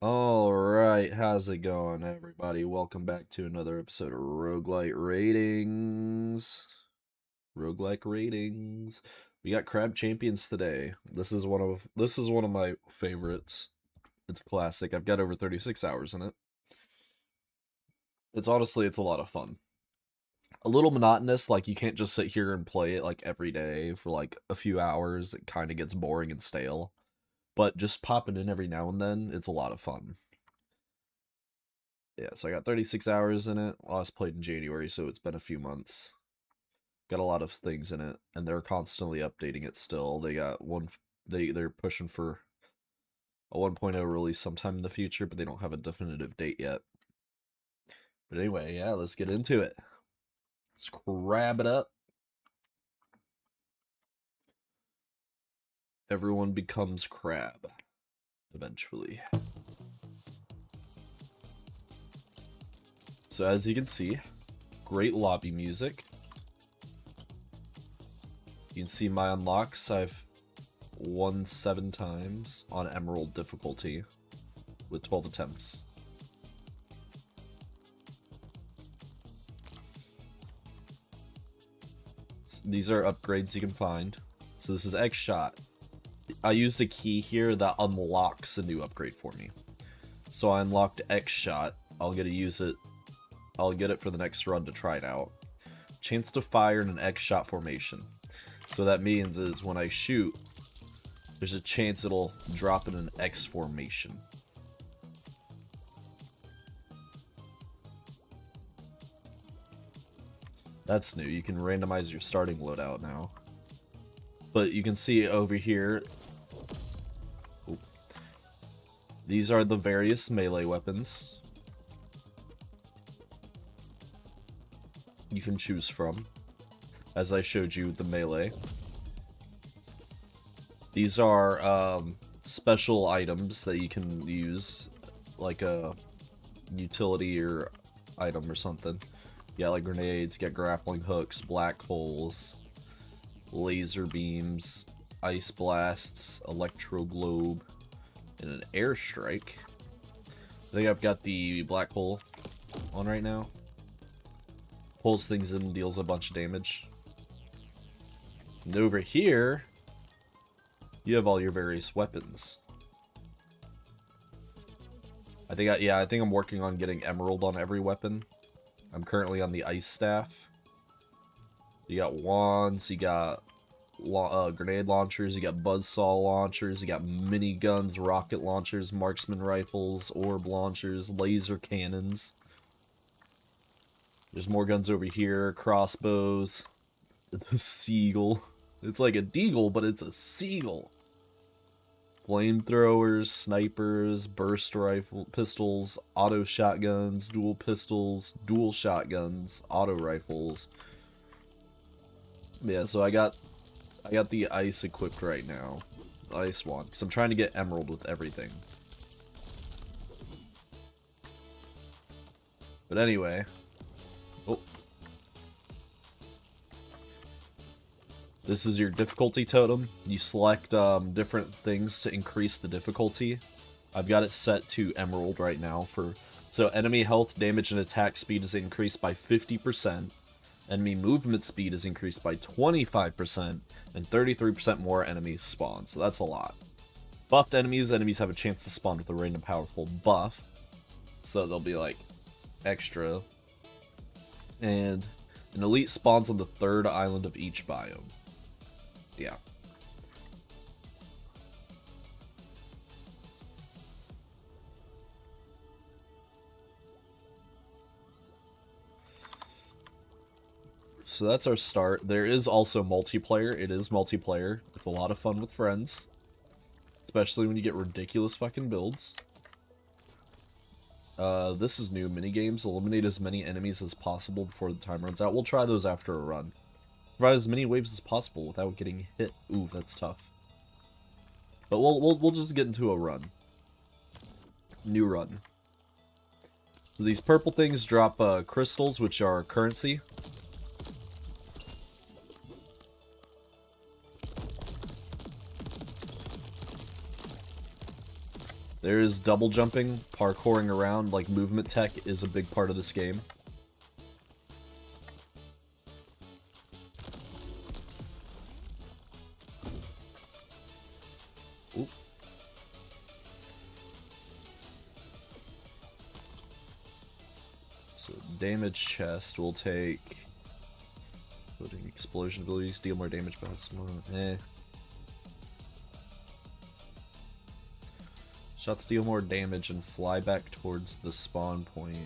Alright, how's it going, everybody? Welcome back to another episode of Roguelite Ratings. Roguelike Ratings. We got Crab Champions today. This is one of my favorites. It's classic. I've got over 36 hours in it. It's a lot of fun. A little monotonous, like you can't just sit here and play it like every day for like a few hours. It kind of gets boring and stale. But just popping in every now and then, it's a lot of fun. Yeah, so I got 36 hours in it. Last played in January, so it's been a few months. Got a lot of things in it, and they're constantly updating it still. They got one they're pushing for a 1.0 release sometime in the future, but they don't have a definitive date yet. But anyway, yeah, let's get into it. Let's crab it up. Everyone becomes crab eventually. So as you can see, great lobby music. You can see my unlocks. I've won 7 times on Emerald difficulty with 12 attempts. These are upgrades you can find. So this is X shot. I used a key here that unlocks a new upgrade for me. So I unlocked X shot. I'll get to use it. I'll get it for the next run to try it out. Chance to fire in an X shot formation. So what that means is when I shoot, there's a chance it'll drop in an X formation. That's new. You can randomize your starting loadout now. But you can see over here, these are the various melee weapons you can choose from, as I showed you the melee. These are special items that you can use, like a utility or item or something. You got like grenades, you got grappling hooks, black holes, laser beams, ice blasts, electro globe, and an airstrike. I think I've got the black hole on right now. Pulls things in and deals a bunch of damage. And over here, you have all your various weapons. I think I'm working on getting emerald on every weapon. I'm currently on the ice staff. You got wands, you got grenade launchers, you got buzzsaw launchers, you got mini guns, rocket launchers, marksman rifles, orb launchers, laser cannons. There's more guns over here, crossbows, the seagull. It's like a deagle, but it's a seagull. Flamethrowers, snipers, burst rifle, pistols, auto shotguns, dual pistols, dual shotguns, auto rifles. Yeah, so I got the ice equipped right now. The ice wand, because I'm trying to get emerald with everything. But anyway. Oh. This is your difficulty totem. You select different things to increase the difficulty. I've got it set to emerald right now so enemy health, damage, and attack speed is increased by 50%. Enemy movement speed is increased by 25%, and 33% more enemies spawn, so that's a lot. Buffed enemies have a chance to spawn with a random powerful buff, so they'll be like extra. And an elite spawns on the 3rd island of each biome. Yeah. So that's our start. There is also multiplayer. It is multiplayer. It's a lot of fun with friends. Especially when you get ridiculous fucking builds. This is new. Minigames. Eliminate as many enemies as possible before the time runs out. We'll try those after a run. Survive as many waves as possible without getting hit. Ooh, that's tough. But we'll just get into a run. New run. So these purple things drop crystals, which are currency. There is double jumping, parkouring around, like movement tech is a big part of this game. Oop. So damage chest will take putting explosion abilities, deal more damage, but it's more Shots deal more damage and fly back towards the spawn point.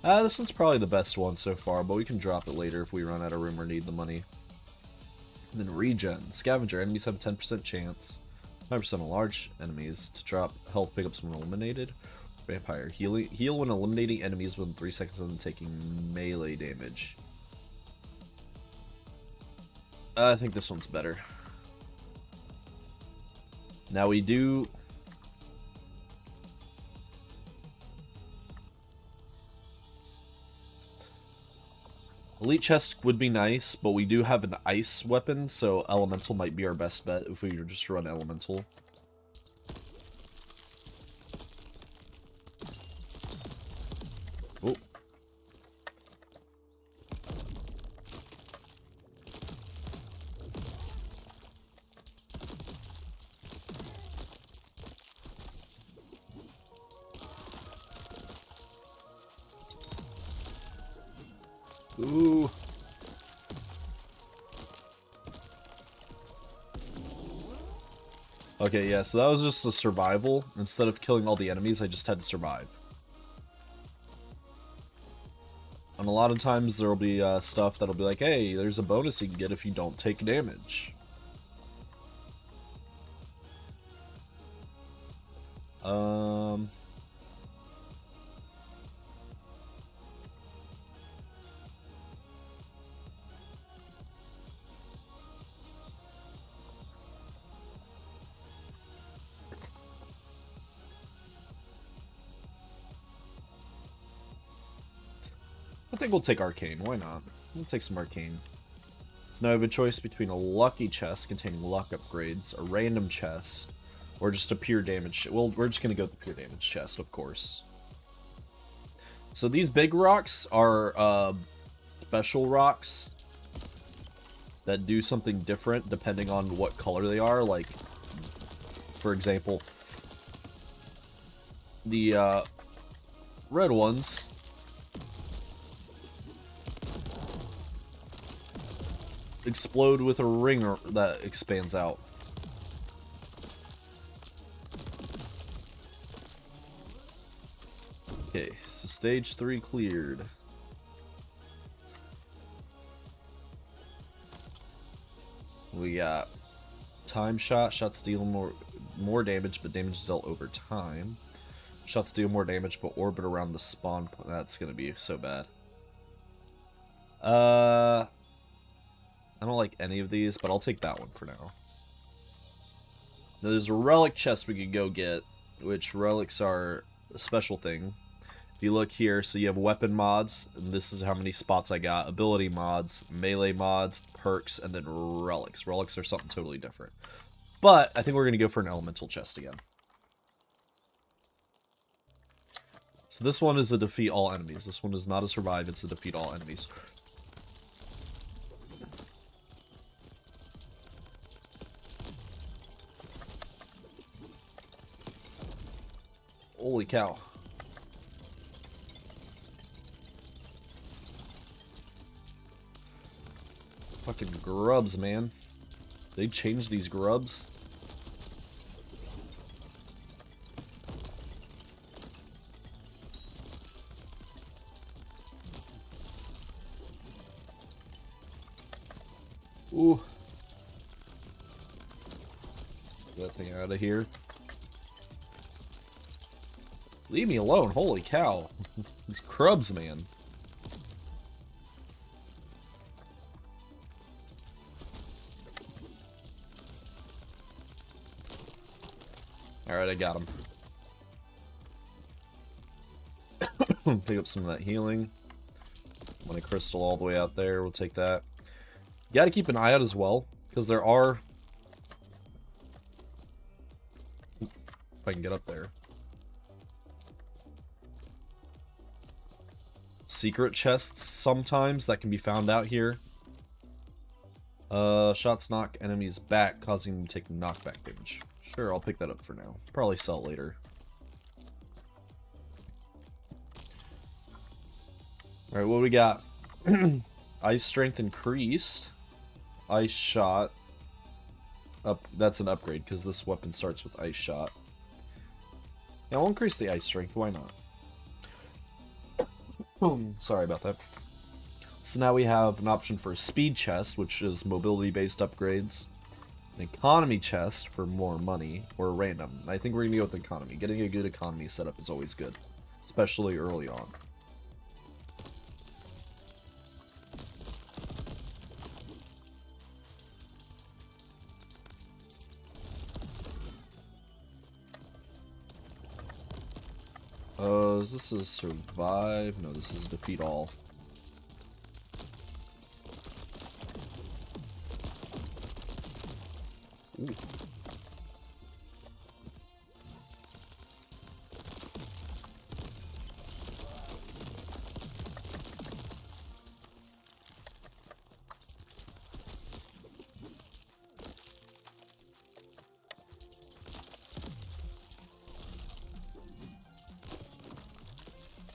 This one's probably the best one so far, but we can drop it later if we run out of room or need the money. And then regen. Scavenger. Enemies have a 10% chance. 5% on large enemies to drop health pickups when eliminated. Vampire. Heal when eliminating enemies within 3 seconds of them taking melee damage. I think this one's better. Now we do... Elite chest would be nice, but we do have an ice weapon, so elemental might be our best bet if we just run elemental. Oh. Ooh. Okay, yeah, so that was just a survival. Instead of killing all the enemies, I just had to survive. And a lot of times there will be stuff that'll be like, hey, there's a bonus you can get if you don't take damage. I think we'll take Arcane. Why not? We'll take some Arcane. So now I have a choice between a lucky chest containing luck upgrades, a random chest, or just a pure damage. Well, we're just going to go with the pure damage chest, of course. So these big rocks are special rocks that do something different depending on what color they are. Like, for example, the red ones explode with a ring that expands out. Okay, so stage 3 cleared. We got time shot. Shots deal more damage, but damage is dealt over time. Shots deal more damage, but orbit around the spawn point. That's gonna be so bad. I don't like any of these, but I'll take that one for now. There's a relic chest we could go get, which relics are a special thing. If you look here, so you have weapon mods, and this is how many spots I got. Ability mods, melee mods, perks, and then relics. Relics are something totally different. But I think we're going to go for an elemental chest again. So this one is a defeat all enemies. This one is not a survive, it's a defeat all enemies. Holy cow. Fucking grubs, man. They changed these grubs. Ooh. Get that thing out of here. Leave me alone, holy cow. These crubs, man. Alright, I got him. Pick up some of that healing. Money crystal all the way out there, we'll take that. You gotta keep an eye out as well, because there are if I can get up there. Secret chests sometimes that can be found out here. Shots knock enemies back, causing them to take knockback damage. Sure, I'll pick that up for now. Probably sell it later. Alright, what do we got? Ice strength increased. Ice shot. That's an upgrade, because this weapon starts with ice shot. Yeah, I'll increase the ice strength, why not? Sorry about that. So now we have an option for a speed chest, which is mobility-based upgrades. An economy chest for more money, or random. I think we're going to go with economy. Getting a good economy setup is always good, especially early on. Is this a survive? No, this is defeat all. Ooh.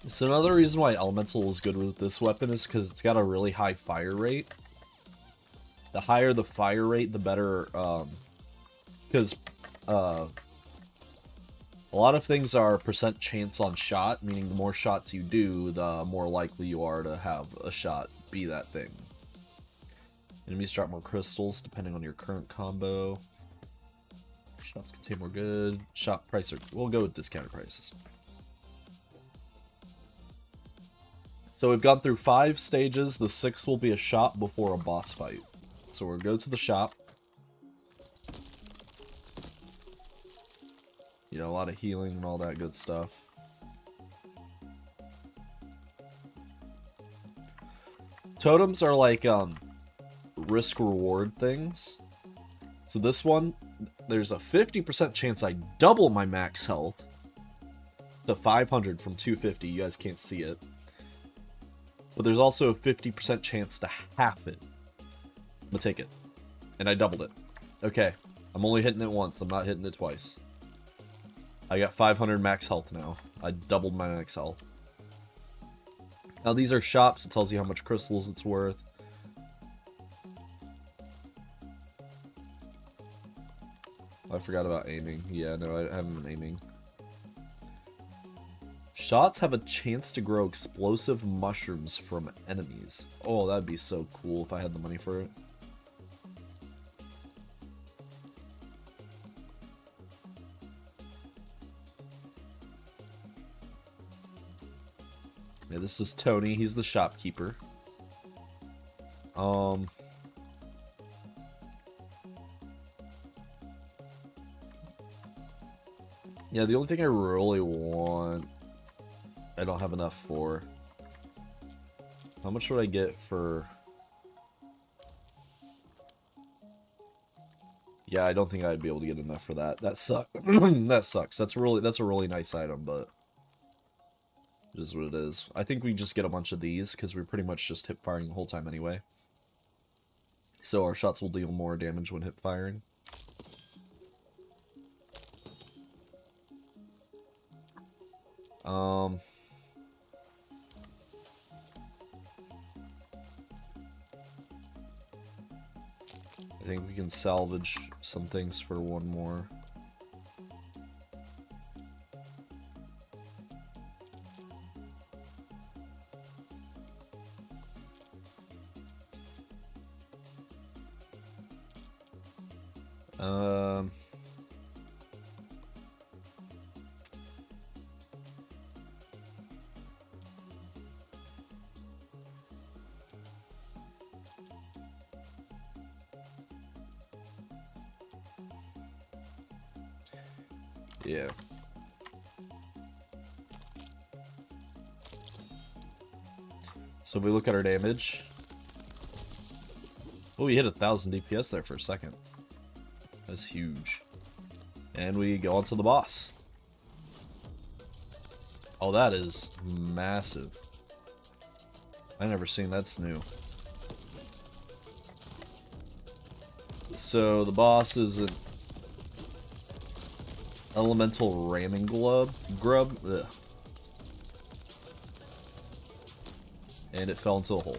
So another reason why Elemental is good with this weapon is because it's got a really high fire rate. The higher the fire rate, the better, because a lot of things are percent chance on shot, meaning the more shots you do, the more likely you are to have a shot be that thing. Enemies drop more crystals depending on your current combo. Shops contain more good. Shop price, we'll go with discounted prices. So we've gone through 5 stages. The 6th will be a shop before a boss fight. So we'll go to the shop. You know, a lot of healing and all that good stuff. Totems are like risk-reward things. So this one, there's a 50% chance I double my max health to 500 from 250. You guys can't see it. But there's also a 50% chance to half it. I'm gonna take it. And I doubled it. Okay. I'm only hitting it once. I'm not hitting it twice. I got 500 max health now. I doubled my max health. Now these are shops. It tells you how much crystals it's worth. I forgot about aiming. Yeah, no, I haven't been aiming. Shots have a chance to grow explosive mushrooms from enemies. Oh, that'd be so cool if I had the money for it. Yeah, this is Tony. He's the shopkeeper. Yeah, the only thing I really want, I don't have enough for. How much would I get for? Yeah, I don't think I'd be able to get enough for that. That sucks. That sucks. That's a really nice item, but it is what it is. I think we just get a bunch of these because we're pretty much just hip firing the whole time anyway. So our shots will deal more damage when hip firing. I think we can salvage some things for one more. Yeah. So we look at our damage. Oh, we hit 1,000 DPS there for a second. That's huge. And we go on to the boss. Oh, that is massive. I never seen that's new. So the boss is an elemental ramming grub. Ugh. And it fell into a hole.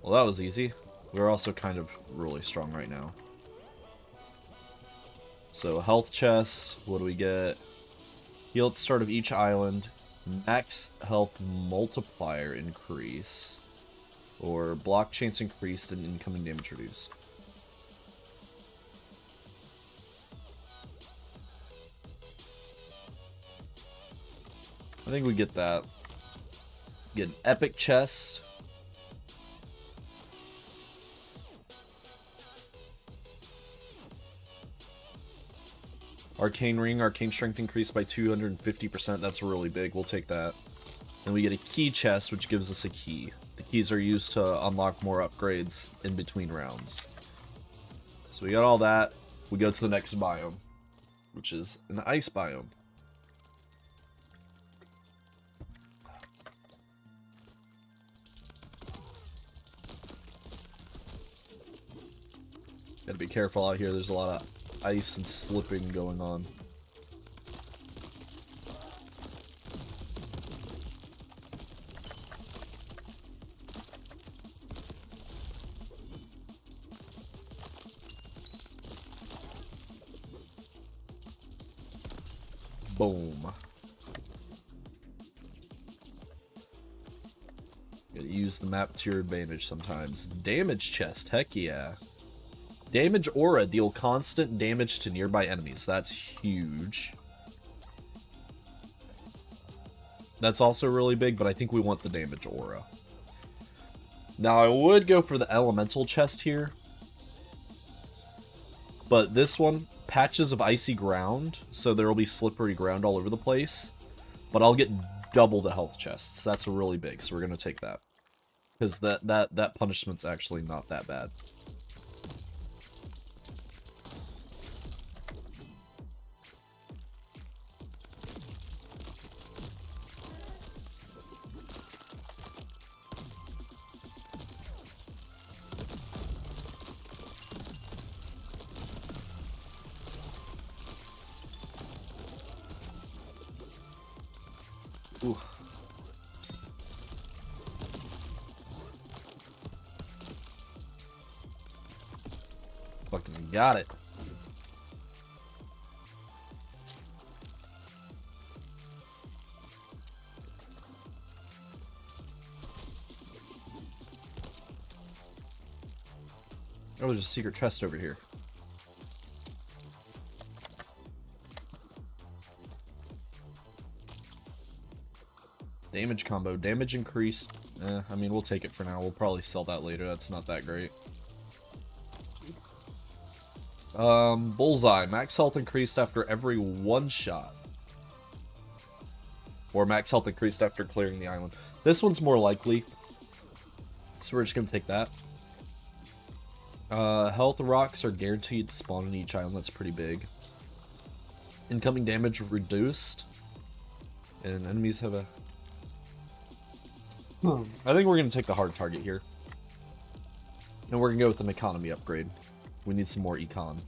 Well, that was easy. We're also kind of really strong right now. So, health chest, what do we get? Heal at the start of each island. Max health multiplier increase. Or block chance increased and incoming damage reduced. I think we get that. Get an epic chest. Arcane ring, arcane strength increased by 250%. That's really big. We'll take that. And we get a key chest, which gives us a key. The keys are used to unlock more upgrades in between rounds. So we got all that. We go to the next biome, which is an ice biome. Gotta be careful out here. There's a lot of ice and slipping going on. Boom. Gotta use the map to your advantage sometimes. Damage chest, heck yeah. Damage aura, deal constant damage to nearby enemies. That's huge. That's also really big, but I think we want the damage aura. Now, I would go for the elemental chest here. But this one, patches of icy ground, so there will be slippery ground all over the place. But I'll get double the health chests. That's really big, so we're going to take that. Because that punishment's actually not that bad. Ooh. Fucking got it. Oh, there's a secret chest over here. Damage combo. Damage increased. I mean, we'll take it for now. We'll probably sell that later. That's not that great. Bullseye. Max health increased after every one shot. Or max health increased after clearing the island. This one's more likely. So we're just going to take that. Health rocks are guaranteed to spawn on each island. That's pretty big. Incoming damage reduced. And enemies have a... I think we're going to take the hard target here. And we're going to go with an economy upgrade. We need some more econ.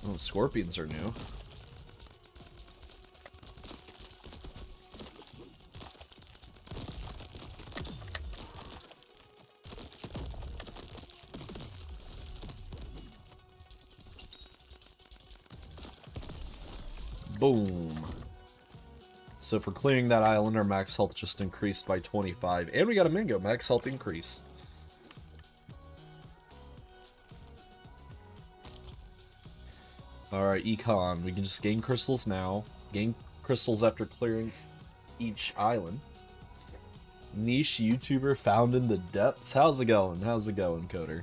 Oh, scorpions are new. Boom. So for clearing that island, our max health just increased by 25. And we got a mango. Max health increase. Alright, econ. We can just gain crystals now. Gain crystals after clearing each island. Niche YouTuber found in the depths. How's it going? How's it going, Coder?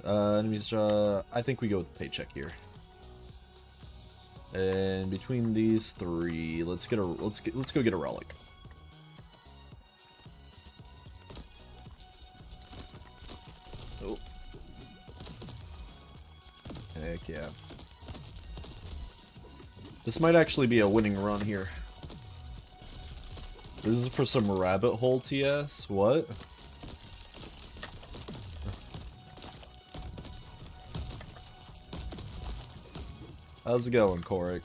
Enemies, I think we go with paycheck here. And between these three, let's go get a relic. Oh. Heck yeah. This might actually be a winning run here. This is for some rabbit hole TS? What? How's it going, Korik?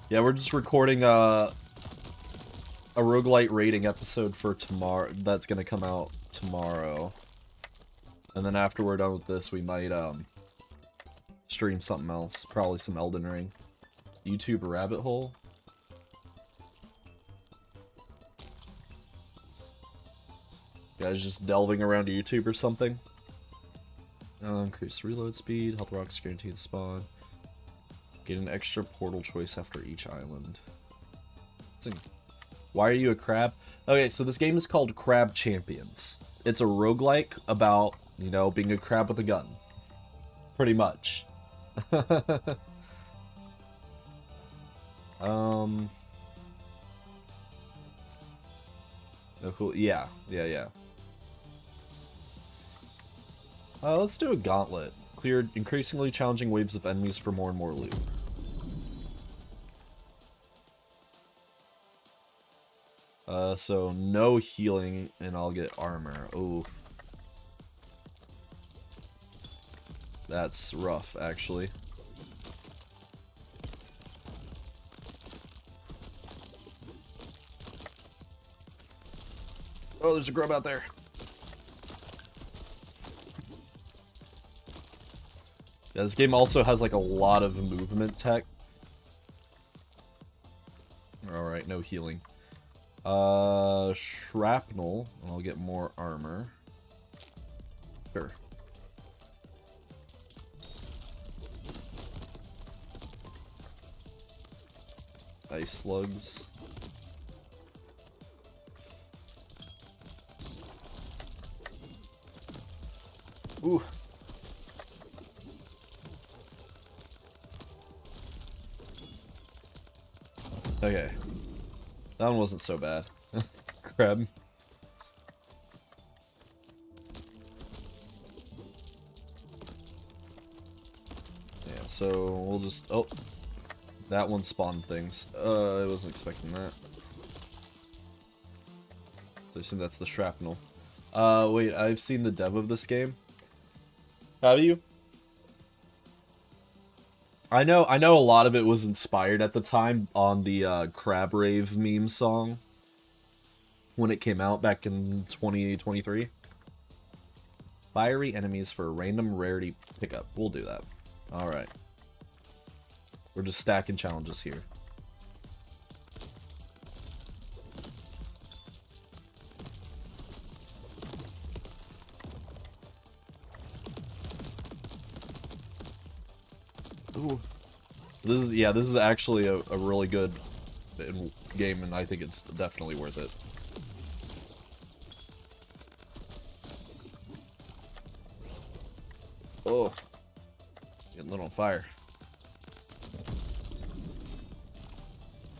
Yeah, we're just recording a roguelite rating episode for tomorrow. That's gonna come out tomorrow. And then after we're done with this, we might stream something else. Probably some Elden Ring. YouTube rabbit hole? You guys just delving around YouTube or something? Increase reload speed, health rocks guaranteed to spawn. Get an extra portal choice after each island. Why are you a crab? Okay, so this game is called Crab Champions. It's a roguelike about, you know, being a crab with a gun. Pretty much. Oh, cool. Yeah. Let's do a gauntlet. Clear increasingly challenging waves of enemies for more and more loot. So no healing, and I'll get armor. Oh. That's rough, actually. Oh, there's a grub out there. Yeah, this game also has like a lot of movement tech. Alright, no healing. Shrapnel, and I'll get more armor. Sure. Ice slugs. Ooh. Okay. That one wasn't so bad. Crab. Yeah, so we'll just... Oh. That one spawned things. I wasn't expecting that. I assume that's the shrapnel. Wait, I've seen the dev of this game. Have you? I know a lot of it was inspired at the time on the Crab Rave meme song when it came out back in 2023. Fiery enemies for a random rarity pickup. We'll do that. Alright. We're just stacking challenges here. Ooh. This is actually a really good game, and I think it's definitely worth it. Oh. Getting lit on fire.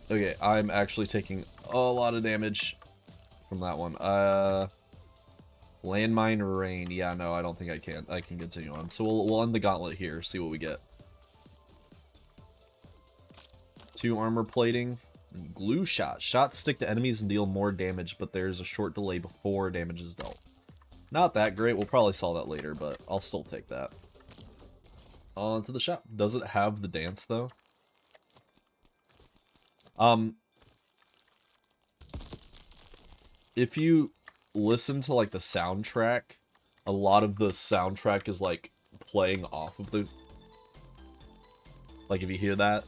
Okay, I'm actually taking a lot of damage from that one. Landmine rain. Yeah, no, I don't think I can. I can continue on. So we'll end the gauntlet here, see what we get. 2 armor plating. Glue shot. Shots stick to enemies and deal more damage, but there's a short delay before damage is dealt. Not that great. We'll probably solve that later, but I'll still take that. On to the shop. Does it have the dance, though? If you listen to, like, the soundtrack, a lot of the soundtrack is, like, playing off of the... Like, if you hear that...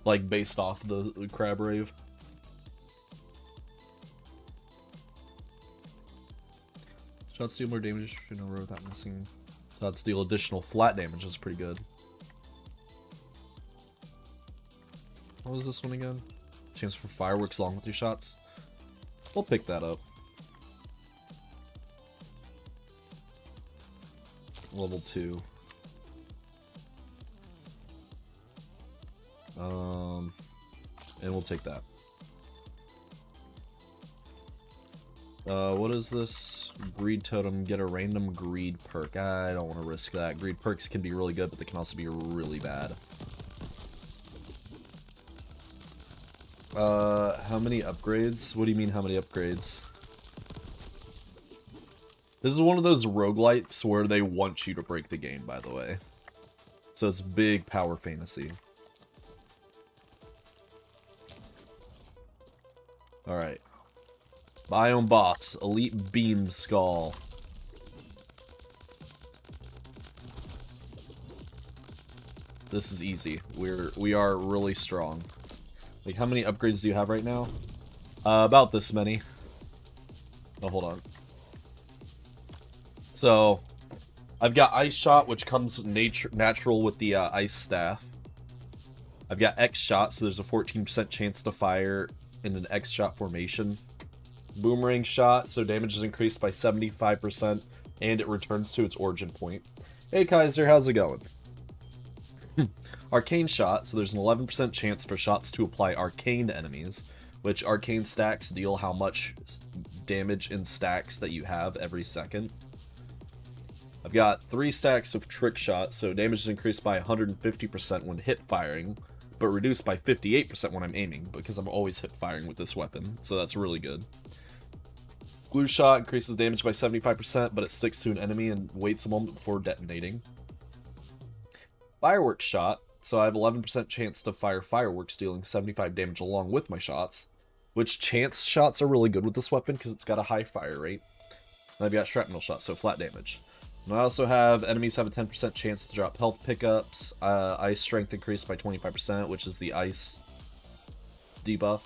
Like, based off the Crab Rave. Shots deal more damage in a row without missing. Shots deal additional flat damage, is pretty good. What was this one again? Chance for fireworks along with your shots. We'll pick that up. Level 2. And we'll take that. What is this? Greed totem. Get a random greed perk. I don't want to risk that. Greed perks can be really good, but they can also be really bad. How many upgrades? What do you mean, how many upgrades? This is one of those roguelites where they want you to break the game, by the way. So it's big power fantasy. Alright. Biome boss. Elite beam skull. This is easy. We are really strong. Like, how many upgrades do you have right now? About this many. Oh, hold on. So, I've got Ice Shot, which comes natural with the Ice Staff. I've got X Shot, so there's a 14% chance to fire in an X Shot formation. Boomerang Shot, so damage is increased by 75%, and it returns to its origin point. Hey Kaiser, how's it going? Arcane Shot, so there's an 11% chance for shots to apply arcane to enemies, which arcane stacks deal how much damage in stacks that you have every second. I've got 3 stacks of Trick Shot, so damage is increased by 150% when hip firing, but reduced by 58% when I'm aiming, because I'm always hip firing with this weapon, so that's really good. Glue Shot increases damage by 75%, but it sticks to an enemy and waits a moment before detonating. Fireworks Shot, so I have 11% chance to fire fireworks, dealing 75 damage along with my shots, which chance shots are really good with this weapon because it's got a high fire rate. And I've got Shrapnel Shot, so flat damage. And I also have enemies have a 10% chance to drop health pickups, ice strength increased by 25%, which is the ice debuff.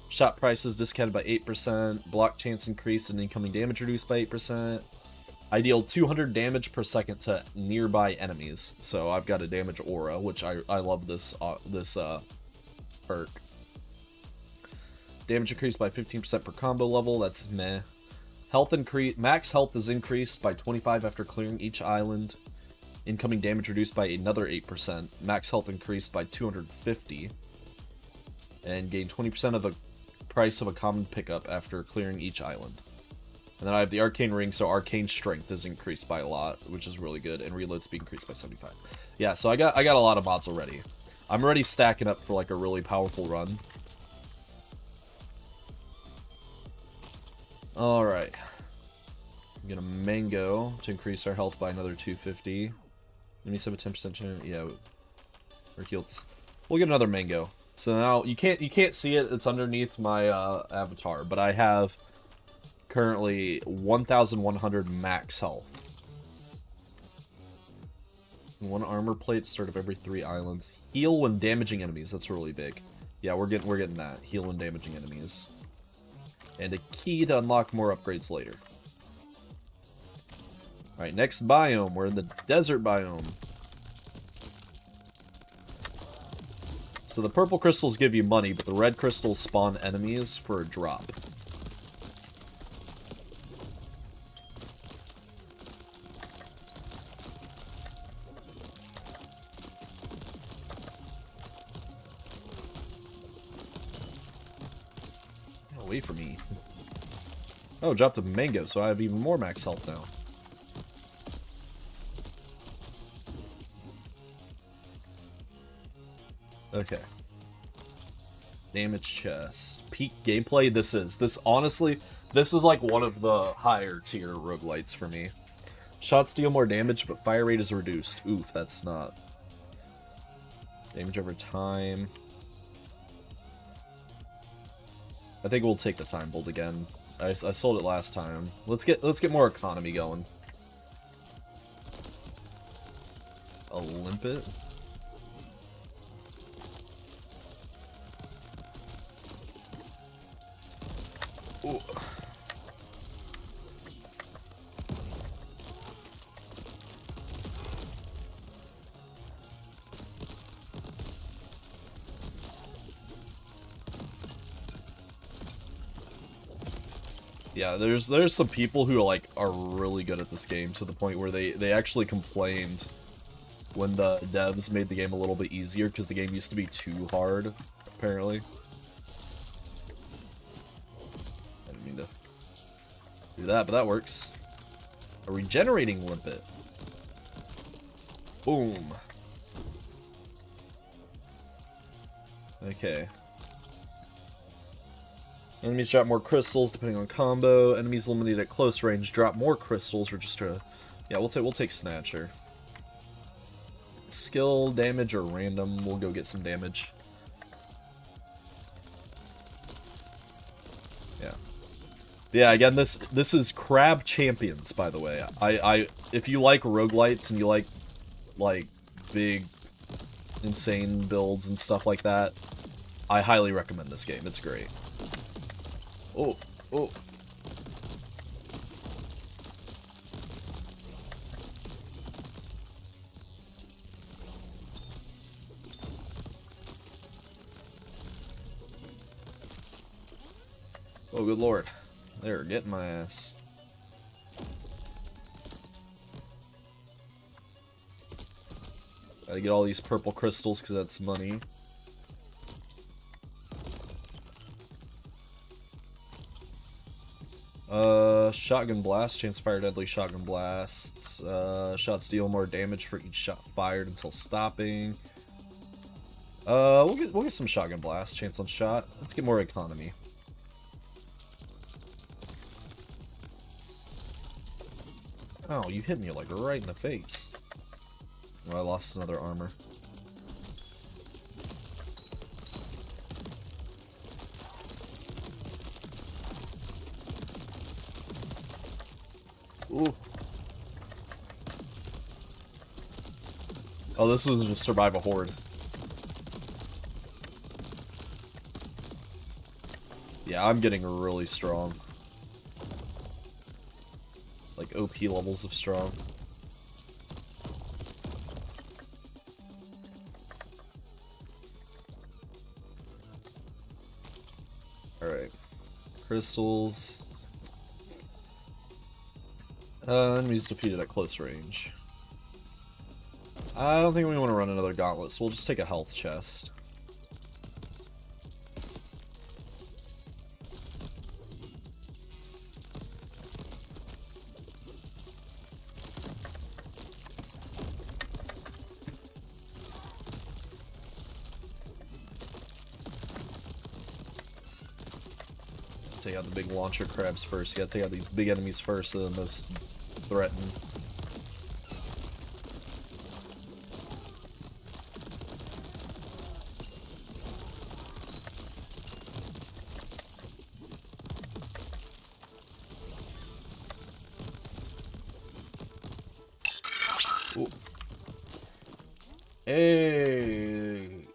Shot prices discounted by 8%, block chance increased and incoming damage reduced by 8%. I deal 200 damage per second to nearby enemies, so I've got a damage aura, which I love this perk. Damage increased by 15% per combo level, that's meh. Health increase, max health is increased by 25 after clearing each island. Incoming damage reduced by another 8%. Max health increased by 250. And gain 20% of the price of a common pickup after clearing each island. And then I have the Arcane Ring, so Arcane Strength is increased by a lot, which is really good, and Reload Speed increased by 75. Yeah, so I got a lot of mods already. I'm already stacking up for like a really powerful run. Alright. I'm gonna Mango to increase our health by another 250. Enemies have a 10% chance. Yeah, we're healed. We'll get another Mango. So now you can't see it. It's underneath my avatar, but I have currently 1,100 max health. 1 armor plate start of every 3 islands. Heal when damaging enemies. That's really big. Yeah, we're getting that. Heal when damaging enemies. And a key to unlock more upgrades later. Alright, next biome. We're in the desert biome. So the purple crystals give you money, but the red crystals spawn enemies for a drop. Away from me. Oh, dropped a mango, so I have even more max health now. Okay. Damage chest. Peak gameplay this is. Honestly, this is like one of the higher tier roguelites for me. Shots deal more damage, but fire rate is reduced. Oof, that's not. Damage over time. I think we'll take the Time Bolt again. I sold it last time. Let's get more economy going. A limpet. Ooh. Yeah, there's some people who are really good at this game to the point where they actually complained when the devs made the game a little bit easier because the game used to be too hard, apparently. I didn't mean to do that, but that works. A regenerating limpet. Boom. Okay. Enemies drop more crystals depending on combo. Enemies eliminated at close range drop more crystals or just a... Yeah, we'll take Snatcher. Skill, damage, or random. We'll go get some damage. Yeah. Yeah, again, this is Crab Champions, by the way. If you like roguelites and you like big, insane builds and stuff like that, I highly recommend this game. It's great. Oh, oh. Oh, good lord. They're getting my ass. Gotta get all these purple crystals because that's money. Shotgun blast, chance to fire deadly shotgun blasts. Shots deal more damage for each shot fired until stopping. We'll get some shotgun blast, chance on shot. Let's get more economy. Oh, you hit me like right in the face. Oh, I lost another armor. Ooh. Oh, this was just survive a horde. Yeah, I'm getting really strong. Like OP levels of strong. Alright. Crystals. Enemies defeated at close range. I don't think we want to run another gauntlet, so we'll just take a health chest. Take out the big launcher crabs first. You gotta take out these big enemies first, so they're the most threatened. Ooh. Hey,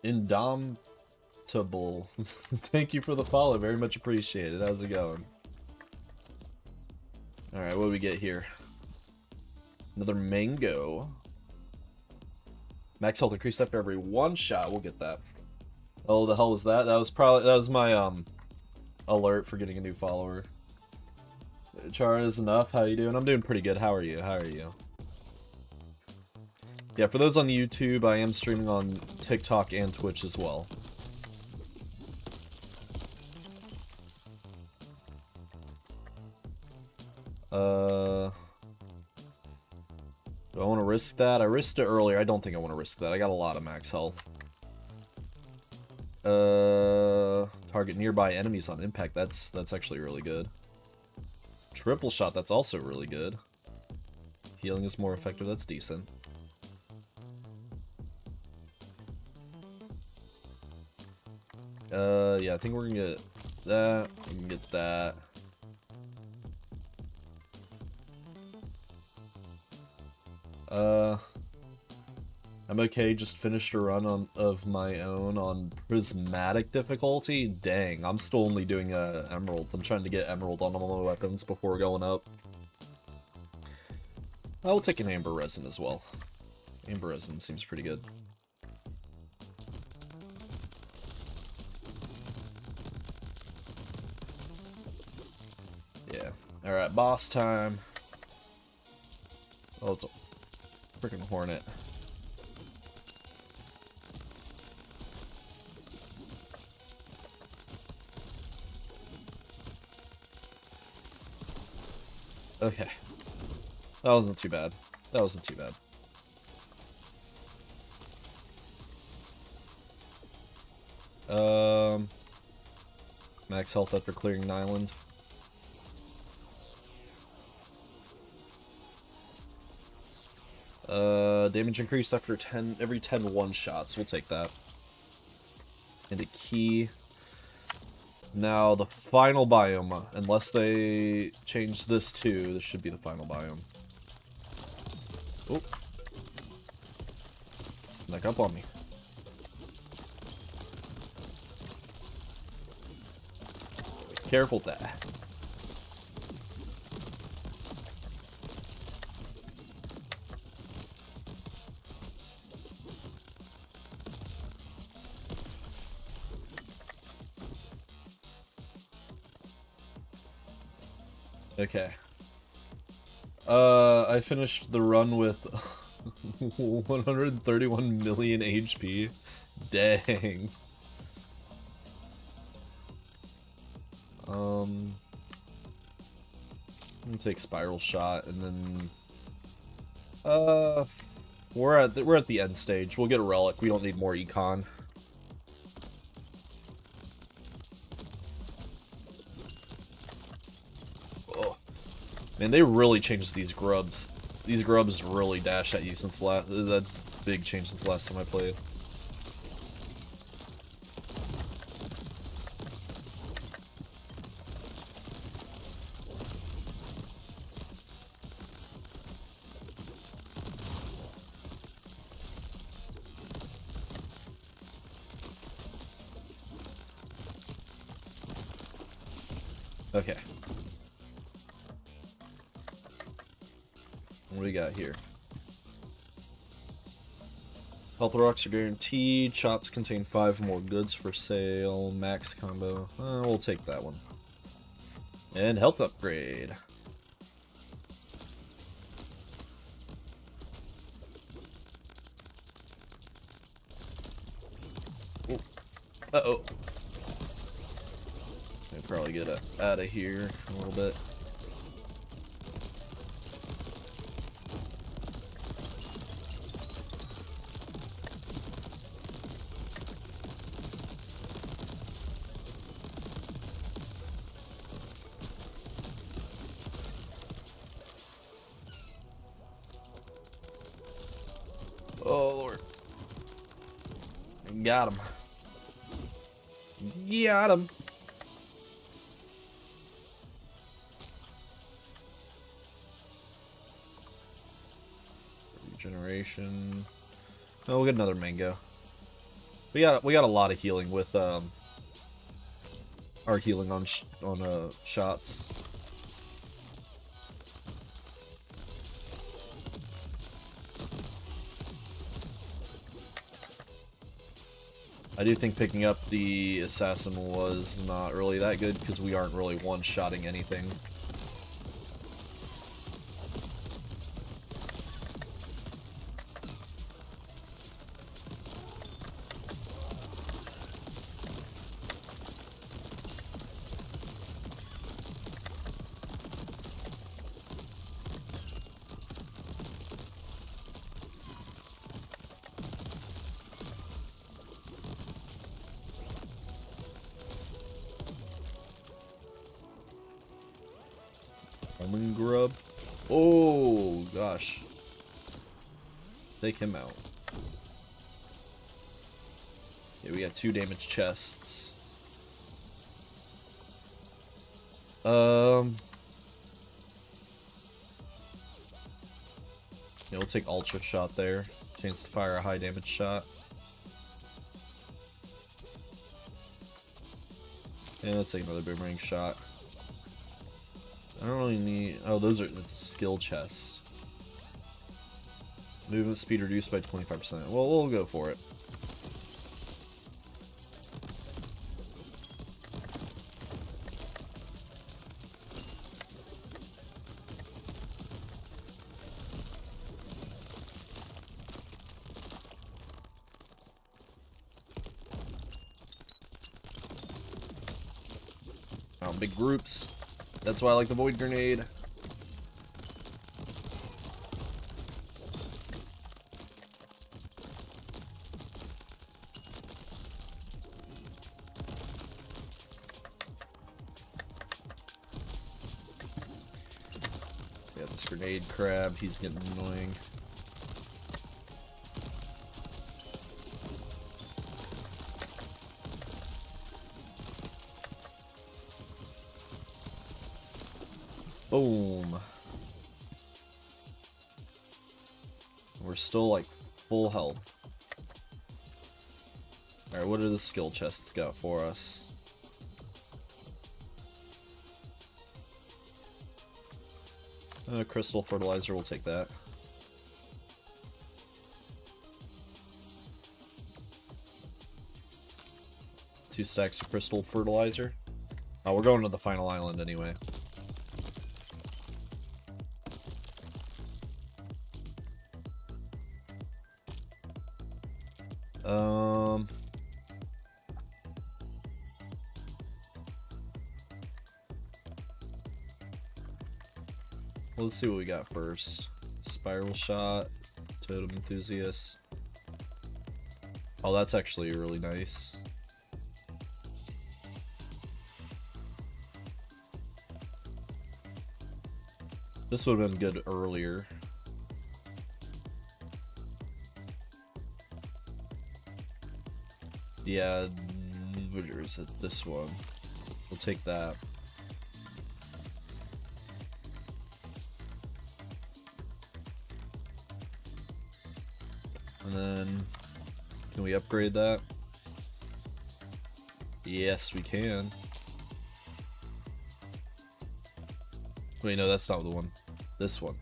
Indomitable. Thank you for the follow, very much appreciated. How's it going? Alright, what do we get here? Another mango. Max health increased after every one shot. We'll get that. Oh, the hell was that? That was my alert for getting a new follower. Char is enough. How you doing? I'm doing pretty good. How are you? How are you? Yeah, for those on YouTube, I am streaming on TikTok and Twitch as well. Do I want to risk that? I risked it earlier. I don't think I want to risk that. I got a lot of max health. Target nearby enemies on impact. That's actually really good. Triple shot. That's also really good. Healing is more effective. That's decent. Yeah, I think we're gonna get that. We can get that. I'm okay, just finished a run of my own on prismatic difficulty. Dang, I'm still only doing emeralds. I'm trying to get emerald on all my weapons before going up. I'll take an amber resin as well. Amber resin seems pretty good. Alright, boss time. Oh, it's a freaking hornet. Okay. That wasn't too bad. That wasn't too bad. Max health after clearing an island. Damage increased after every 10 one-shots. We'll take that. And a key. Now, the final biome. Unless they change this too, this should be the final biome. Oh. Snuck up on me. Be careful with that. Okay. I finished the run with 131 million HP. Dang. Let me take Spiral Shot, and then we're at the end stage. We'll get a relic. We don't need more econ. Man, they really changed these grubs. These grubs really dash at you since that's a big change since the last time I played. Okay. What do we got here? Health rocks are guaranteed. Chops contain 5 more goods for sale. Max combo. We'll take that one. And health upgrade. Ooh. Uh-oh. I'll probably get out of here a little bit. Oh, Lord. Got him. Got him. Regeneration. Oh, we'll get another mango. We got a lot of healing with our healing on shots. I do think picking up the assassin was not really that good because we aren't really one-shotting anything. Almond grub. Oh gosh. Take him out. Yeah, we got 2 damage chests. Yeah, we'll take ultra shot there. Chance to fire a high damage shot. And let's take another boomerang shot. I don't really need... Oh, that's a skill chest. Movement speed reduced by 25%. Well, we'll go for it. in big groups. That's why I like the void grenade. Yeah, this grenade crab, he's getting annoying. Boom. We're still like full health. Alright, what do the skill chests got for us? Crystal fertilizer, we'll take that. Two stacks of crystal fertilizer. Oh, we're going to the final island anyway. Let's see what we got first. Spiral shot, totem enthusiast. Oh, that's actually really nice. This would have been good earlier. Yeah, where is it? This one. We'll take that. And then, can we upgrade that? Yes, we can. Wait, no, that's not the one. This one.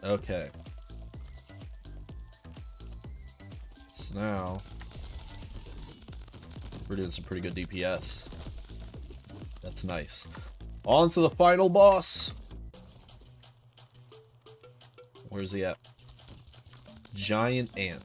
Okay. So now, we're doing some pretty good DPS. That's nice. On to the final boss! Where's he at? Giant ant.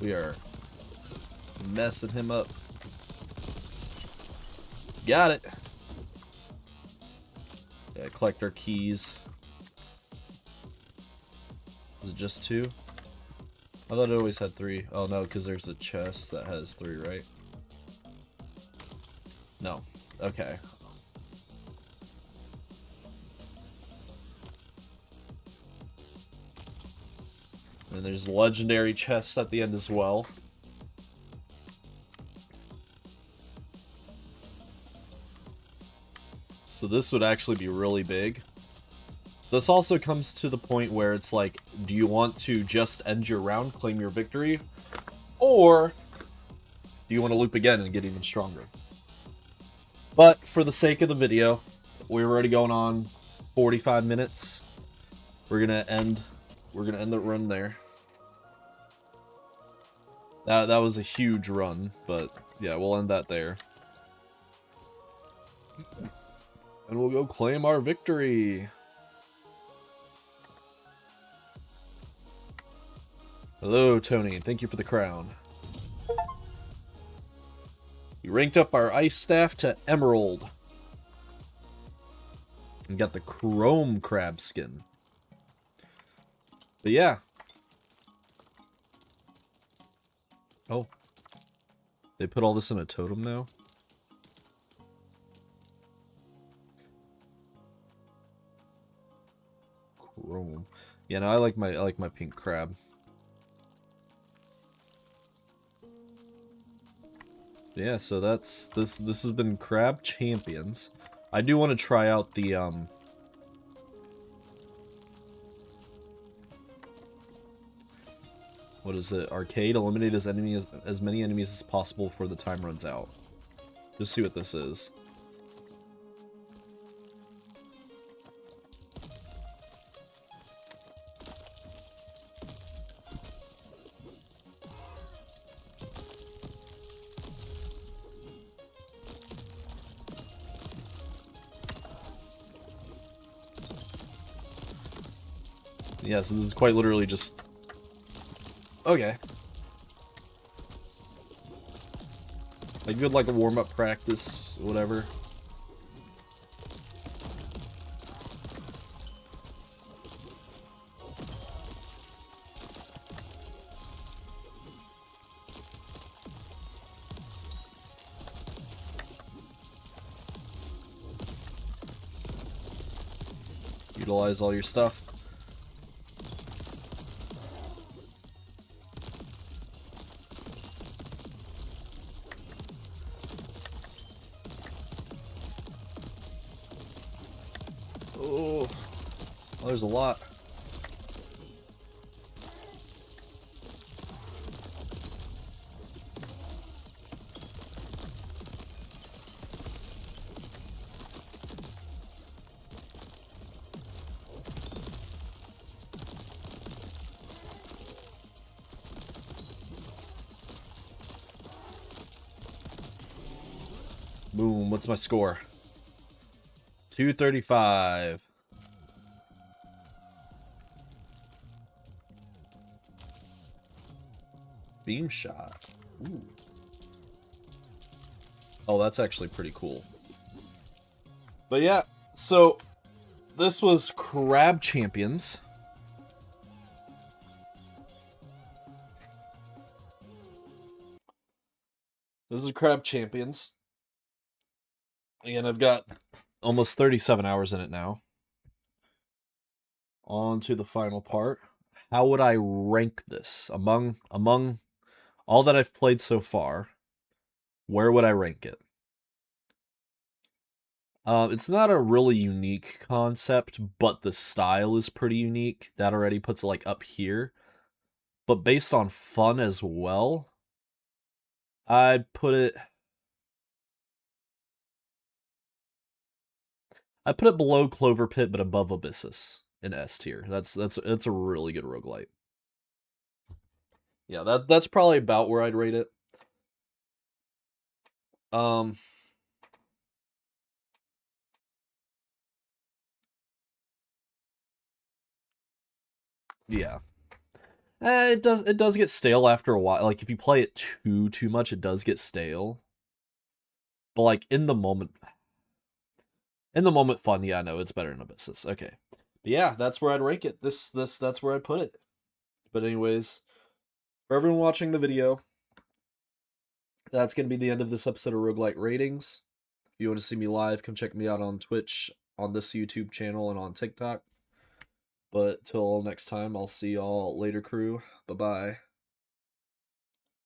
We are messing him up. Got it. Yeah, collect our keys. Is it just 2? I thought it always had 3. Oh no, because there's a chest that has 3, right? No. Okay. And there's legendary chests at the end as well. So this would actually be really big. This also comes to the point where it's like, do you want to just end your round, claim your victory? Or do you want to loop again and get even stronger? But for the sake of the video, we're already going on 45 minutes. We're gonna end the run there. That was a huge run, but yeah, we'll end that there. And we'll go claim our victory. Hello, Tony. Thank you for the crown. We ranked up our ice staff to emerald. And got the chrome crab skin. But yeah. Oh. They put all this in a totem now? Chrome. Yeah, no, I like my pink crab. Yeah, so that's this has been Crab Champions. I do want to try out the what is it? Arcade. Eliminate as many enemies as possible before the time runs out. Just see what this is. Yeah, so this is quite literally just... Okay. Like, good, like, a warm-up practice, whatever. Utilize all your stuff. Oh, well, there's a lot. Boom, what's my score? 235. Beam shot. Ooh. Oh, that's actually pretty cool. But yeah, so this was Crab Champions. This is Crab Champions. And I've got almost 37 hours in it now. On to the final part. How would I rank this among all that I've played so far? Where would I rank it? It's not a really unique concept, but the style is pretty unique. That already puts it like up here. But based on fun as well, I'd put it below Clover Pit, but above Abyssus in S tier. That's a really good roguelite. Yeah, that's probably about where I'd rate it. Yeah. It does get stale after a while. Like if you play it too much, it does get stale. But like in the moment fun, yeah, no, it's better than Abyssus. Okay. But yeah, that's where I'd rank it. That's where I'd put it. But anyways, for everyone watching the video, that's going to be the end of this episode of Roguelite Ratings. If you want to see me live, come check me out on Twitch, on this YouTube channel, and on TikTok. But till next time, I'll see y'all later, crew. Bye-bye.